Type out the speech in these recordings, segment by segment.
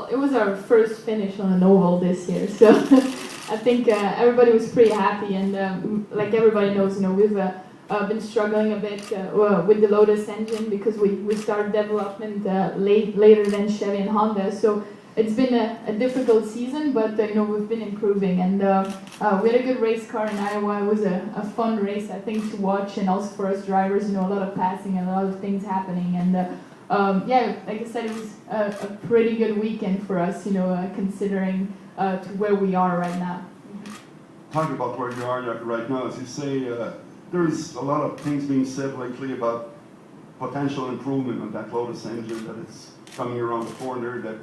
it was our first finish on an oval this year, so I think everybody was pretty happy. And like everybody knows, we've been struggling a bit with the Lotus engine because we started development later than Chevy and Honda. So it's been a difficult season, but we've been improving. And we had a good race car in Iowa. It was a fun race, I think, to watch, and also for us drivers, a lot of passing and a lot of things happening. And yeah, like I said, it was a pretty good weekend for us, considering to where we are right now. Talking about where you are right now, as you say, there's a lot of things being said lately about potential improvement on that Lotus engine, that it's coming around the corner, that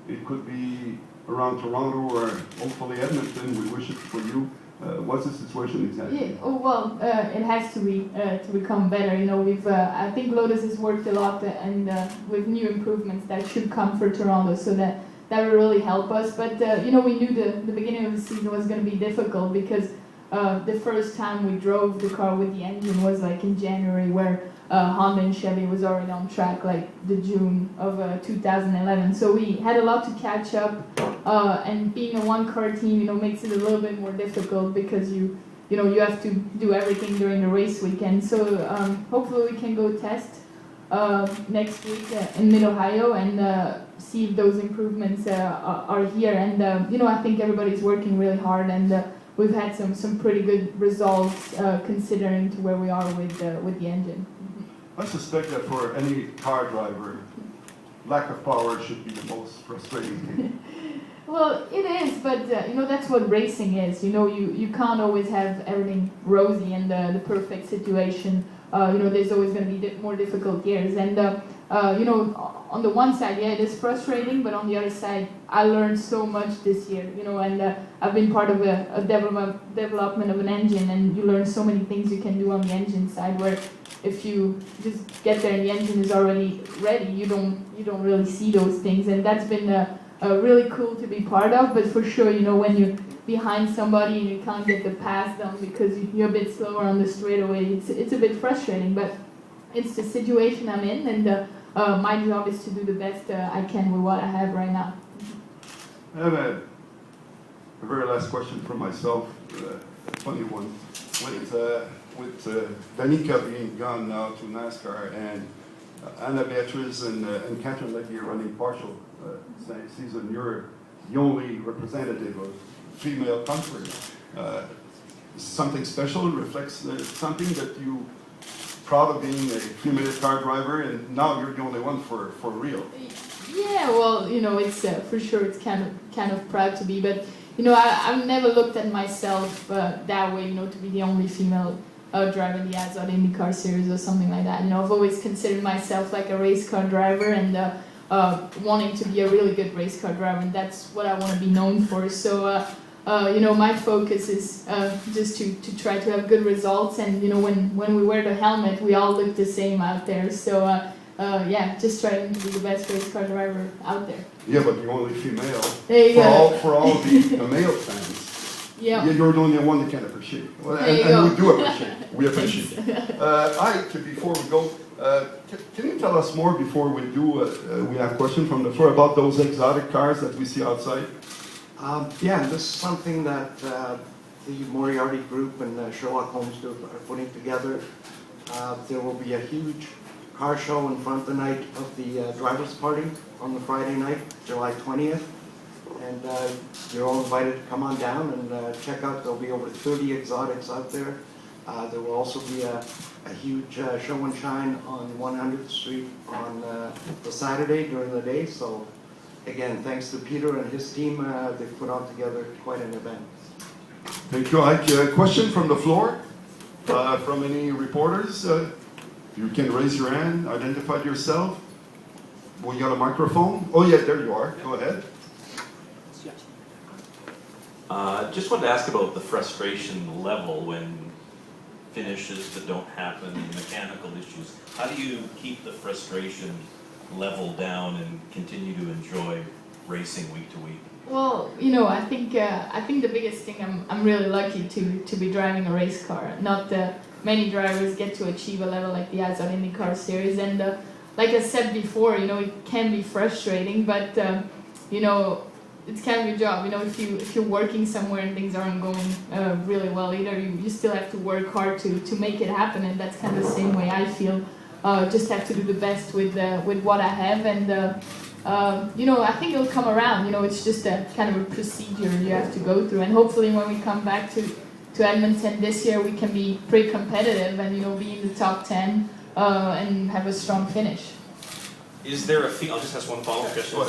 it could be around Toronto or hopefully Edmonton. We wish it for you. What's the situation exactly? Yeah, oh, well, it has to become better. We've I think Lotus has worked a lot, and with new improvements that should come for Toronto, so that will really help us. But we knew the beginning of the season was going to be difficult because the first time we drove the car with the engine was like in January, where Honda and Chevy was already on track, like the June of 2011. So we had a lot to catch up, and being a one-car team, makes it a little bit more difficult because you have to do everything during the race weekend. So hopefully we can go test next week in Mid-Ohio and see if those improvements are here. And I think everybody's working really hard, and we've had some pretty good results considering to where we are with the engine. I suspect that for any car driver, lack of power should be the most frustrating thing. Well, it is, but that's what racing is. You can't always have everything rosy and the perfect situation. There's always going to be more difficult years, and on the one side, yeah, it is frustrating, but on the other side, I learned so much this year. And I've been part of a development of an engine, and you learn so many things you can do on the engine side. Where if you just get there and the engine is already ready, you don't really see those things, and that's been really cool to be part of. But for sure, when you're behind somebody and you can't get the pass done because you're a bit slower on the straightaway, it's a bit frustrating. But it's the situation I'm in, and my job is to do the best I can with what I have right now. I have a very last question from myself, a funny one. With Danica being gone now to NASCAR, and Anna Beatriz and Catherine Legge are running partial season, you're the only representative of female country. Something special reflects something that you proud of being a female car driver, and now you're the only one for real. Yeah, well, it's for sure it's kind of proud to be, but I've never looked at myself that way, to be the only female driver in the Azad IndyCar series or something like that. I've always considered myself like a race car driver, and wanting to be a really good race car driver, and that's what I want to be known for. So my focus is just to try to have good results, and when we wear the helmet, we all look the same out there. So yeah, just trying to be the best race car driver out there. Yeah, but you're only female. For all the male fans. Yeah. You're the only one that can appreciate. Well, and we do appreciate. We appreciate. Before we go, can you tell us more before we do? We have a question from the floor about those exotic cars that we see outside. Yeah, this is something that the Moriarty Group and Sherlock Holmes Group are putting together. There will be a huge car show in front the night of the drivers' party on the Friday night, July 20th. And you're all invited to come on down and check out. There'll be over 30 exotics out there. There will also be a huge show and shine on 100th Street on the Saturday during the day. So again, thanks to Peter and his team, they've put on together quite an event. Thank you, Ike. A question from the floor, from any reporters. You can raise your hand, identify yourself. We got a microphone. Oh yeah, there you are. Go ahead. Just wanted to ask about the frustration level when finishes that don't happen, mechanical issues. How do you keep the frustration level down and continue to enjoy racing week to week? Well, I think the biggest thing, I'm really lucky to be driving a race car. Not many drivers get to achieve a level like the Azad IndyCar series, and like I said before, it can be frustrating, but you know, it's kind of your job. You know, if you're working somewhere and things aren't going really well either, you still have to work hard to make it happen, and that's kind of the same way I feel. Just have to do the best with what I have, and you know, I think it'll come around. You know, it's just a kind of a procedure you have to go through, and hopefully when we come back to Edmonton this year, we can be pretty competitive and, you know, be in the top 10 and have a strong finish. Is there a I'll just ask one follow-up question.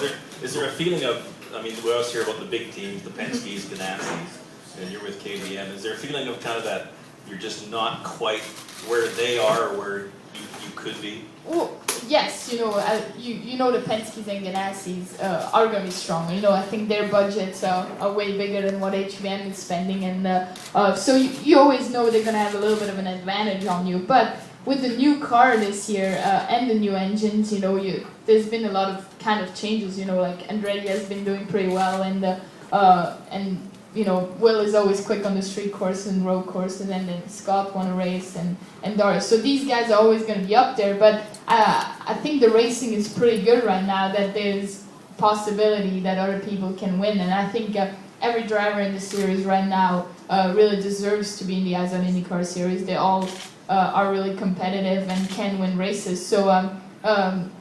Is there a feeling of, I mean, we always hear about the big teams, the Penskes, Ganassies, and you're with KBM. Is there a feeling of kind of that you're just not quite where they are or where you could be? Well, yes, you know, you know the Penskes and Ganassies are going to be strong. You know, I think their budgets are way bigger than what HBM is spending, and so you always know they're going to have a little bit of an advantage on you. But with the new car this year and the new engines, you know, there's been a lot of kind of changes. You know, like Andretti has been doing pretty well, and you know, Will is always quick on the street course and road courses, and then Scott won a race, and Doris. So these guys are always going to be up there, but I think the racing is pretty good right now, that there's possibility that other people can win, and I think every driver in the series right now really deserves to be in the Azon IndyCar series. They all are really competitive and can win races. So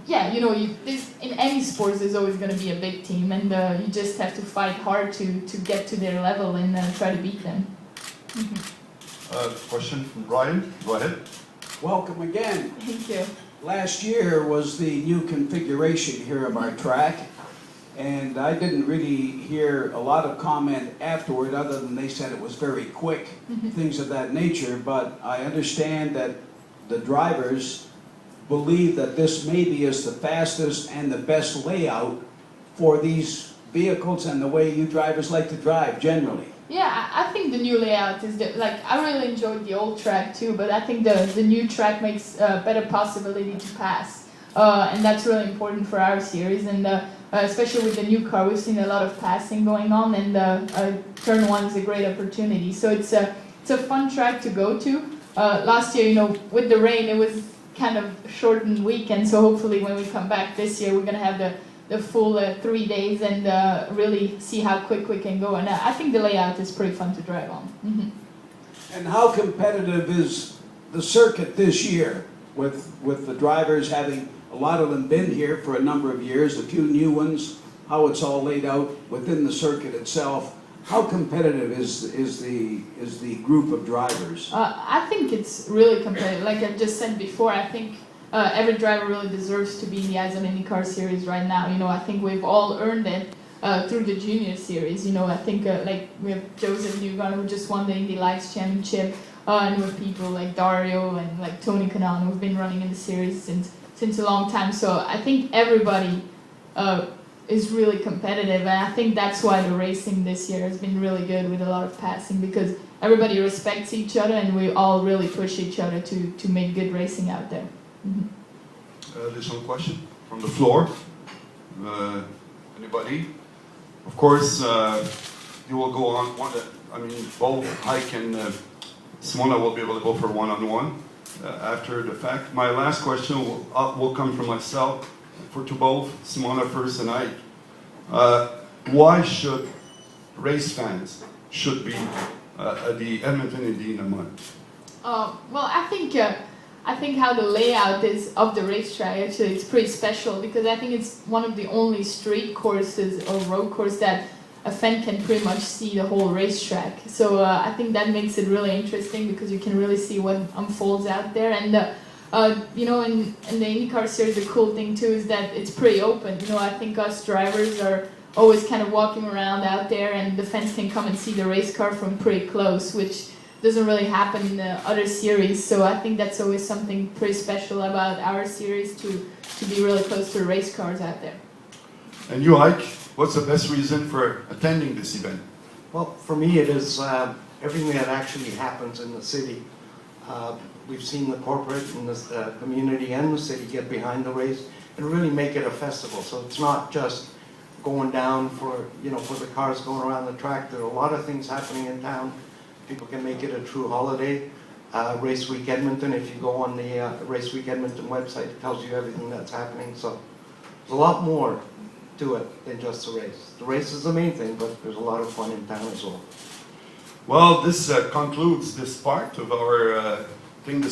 yeah, you know, in any sports there's always going to be a big team, and you just have to fight hard to get to their level and try to beat them. Question from Ryan. Go ahead. Welcome again. Thank you. Last year was the new configuration here of our track, and I didn't really hear a lot of comment afterward other than they said it was very quick, things of that nature, but I understand that the drivers believe that this maybe is the fastest and the best layout for these vehicles and the way you drivers like to drive generally. Yeah, I think the new layout is like, I really enjoyed the old track too, but I think the new track makes a better possibility to pass, and that's really important for our series, and especially with the new car, we've seen a lot of passing going on, and turn 1 is a great opportunity. So it's a fun track to go to. Last year, you know, with the rain, it was kind of shortened weekend, so hopefully when we come back this year, we're gonna have the full 3 days and really see how quick we can go. And I think the layout is pretty fun to drive on. And how competitive is the circuit this year with the drivers having, a lot of them been here for a number of years, a few new ones, how it's all laid out within the circuit itself? How competitive is the group of drivers? I think it's really competitive. Like I just said before, I think every driver really deserves to be in the Azon IndyCar series right now. You know, I think we've all earned it through the junior series. You know, I think like we have Joseph Newgarden, who just won the Indy Lights Championship, and we have people like Dario and like Tony Kanaan, who've been running in the series since a long time. So I think everybody is really competitive, and I think that's why the racing this year has been really good with a lot of passing, because everybody respects each other and we all really push each other to make good racing out there. Additional question from the floor. Anybody? Of course, you will go on. I mean, both Ike and Simona will be able to go for one-on-one after the fact. My last question will come from myself, to both Simona first and Ike. Why should race fans should be at the Edmonton Indy in a month? Well, I think how the layout is of the racetrack, actually, it's pretty special, because I think it's one of the only street courses or road course that a fan can pretty much see the whole racetrack. So I think that makes it really interesting, because you can really see what unfolds out there. And you know, in the IndyCar series, the cool thing too is that it's pretty open. You know, I think us drivers are always kind of walking around out there, and the fans can come and see the race car from pretty close, which doesn't really happen in the other series. So I think that's always something pretty special about our series, to be really close to the race cars out there. And you, Ike, what's the best reason for attending this event? Well, for me, it is everything that actually happens in the city. We've seen the corporate and the community and the city get behind the race and really make it a festival. So it's not just going down for the cars going around the track. There are a lot of things happening in town. People can make it a true holiday. Race Week Edmonton, if you go on the Race Week Edmonton website, it tells you everything that's happening. So there's a lot more to it than just the race. The race is the main thing, but there's a lot of fun in town as well. Well, this concludes this part of our thing this